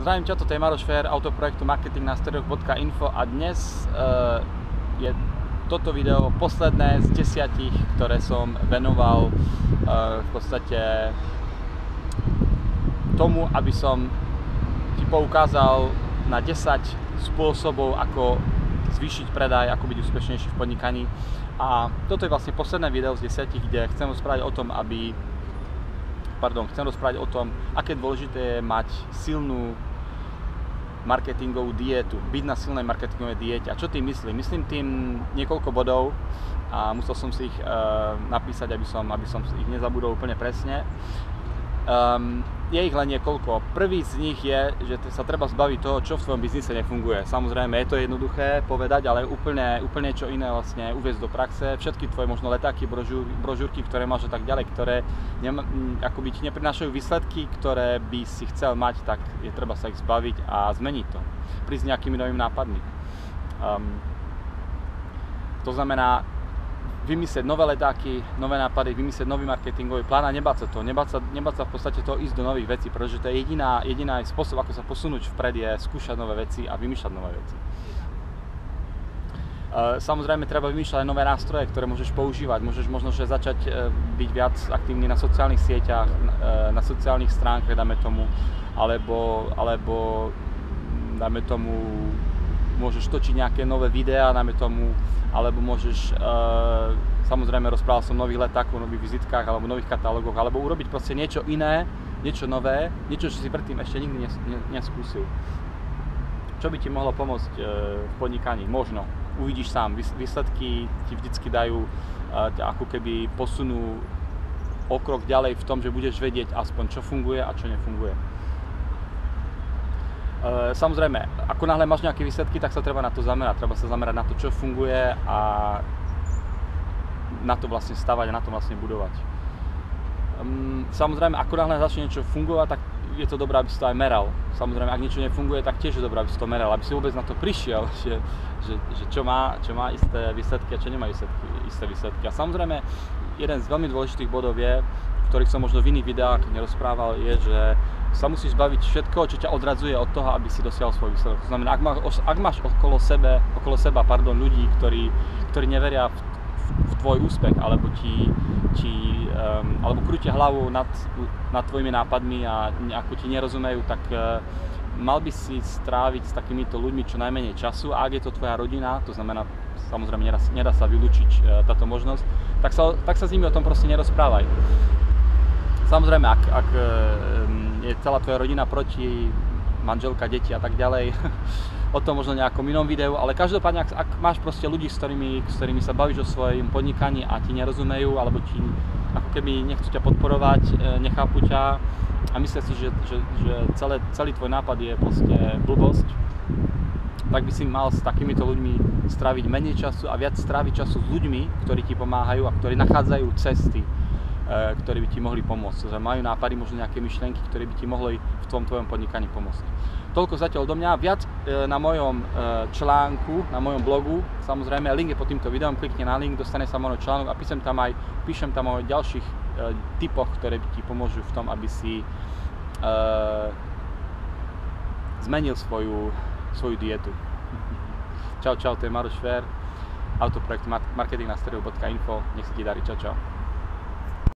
Zdravím ťa, toto je Maroš Fér, autor projektu marketingnastrojov.info a dnes je toto video posledné z 10, ktoré som venoval v podstate tomu, aby som ti poukázal na 10 spôsobov, ako zvýšiť predaj, ako byť úspešnejší v podnikaní. A toto je vlastne posledné video z 10, kde chcem rozprávať o tom, aké dôležité je mať silnú marketingovú dietu, byť na silnej marketingovej diete. A čo tým myslím? Myslím tým niekoľko bodov a musel som si ich napísať, aby som ich nezabudol úplne presne. Je ich len niekoľko. Prvý z nich je, že sa treba zbaviť toho, čo v tvojom biznise nefunguje. Samozrejme, je to jednoduché povedať, ale úplne čo iné vlastne uviesť do praxe. Všetky tvoje možno letáky, brožúrky, ktoré máš a tak ďalej, ktoré akoby ti neprinášajú výsledky, ktoré by si chcel mať, tak je treba sa ich zbaviť a zmeniť to. Prísť s nejakými novými nápadmi. To znamená, vymyslieť nové letáky, nové nápady, vymyslieť nový marketingový plán a nebáť sa v podstate toho ísť do nových vecí, pretože to je jediná spôsob, ako sa posunúť vpred, je skúšať nové veci a vymýšľať nové veci. Samozrejme, treba vymýšľať nové nástroje, ktoré môžeš používať. Môžeš možno že začať byť viac aktívny na sociálnych sieťach, na sociálnych stránkach, dáme tomu, alebo dáme tomu, môžeš točiť nejaké nové videá, dáme tomu, alebo môžeš, samozrejme rozprával som o nových letákoch, nových vizitkách alebo nových katalógoch, alebo urobiť proste niečo iné, niečo nové, niečo, čo si predtým ešte nikdy neskúsil. Čo by ti mohlo pomôcť v podnikaní? Možno. Uvidíš sám. Výsledky ti vždycky dajú, ako keby posunú o krok ďalej v tom, že budeš vedieť aspoň, čo funguje a čo nefunguje. Samozrejme, ako náhle máš nejaké výsledky, tak sa treba na to zamerať. Treba sa zamerať na to, čo funguje a na to vlastne stavať a na to vlastne budovať. Samozrejme, ako náhle začne niečo fungovať, tak je to dobré, aby si to aj meral. Samozrejme, ak niečo nefunguje, tak tiež je dobré, aby si to meral, aby si vôbec na to prišiel, že čo má isté výsledky a čo nemá isté výsledky. A samozrejme, jeden z veľmi dôležitých bodov je, ktorých som možno v iných videách nerozprával, je, že sa musíš zbaviť všetko, čo ťa odradzuje od toho, aby si dosiahol svoj výsledok. To znamená, ak máš okolo seba ľudí, ktorí neveria v tvoj úspech, alebo alebo krútia hlavu nad tvojimi nápadmi a ako ti nerozumejú, tak mal by si stráviť s takýmito ľuďmi čo najmenej času. A ak je to tvoja rodina, to znamená, samozrejme nedá sa vylúčiť táto možnosť, tak sa s nimi o tom proste nerozprávaj. Samozrejme, ak je celá tvoja rodina proti, manželka, deti a tak ďalej, o tom možno nejakom inom videu, ale každopádne, ak máš proste ľudí, s ktorými sa bavíš o svojom podnikaní a ti nerozumejú, alebo ti ako keby nechcú ťa podporovať, nechápu ťa a myslia si, že celý tvoj nápad je proste blbosť, tak by si mal s takýmito ľuďmi stráviť menej času a viac stráviť času s ľuďmi, ktorí ti pomáhajú a ktorí nachádzajú cesty, ktoré by ti mohli pomôcť. Že majú nápady, možno nejaké myšlienky, ktoré by ti mohli v tvojom podnikaní pomôcť. Toľko zatiaľ odo mňa. Viac na mojom článku, na mojom blogu, samozrejme, link je pod týmto videom, klikni na link, dostane sa môj článok a píšem tam o ďalších typoch, ktoré by ti pomôžu v tom, aby si zmenil svoju dietu. Čau, to je Maroš Fér, autor projektu marketingnastrojov.info. Nech sa ti darí, čau.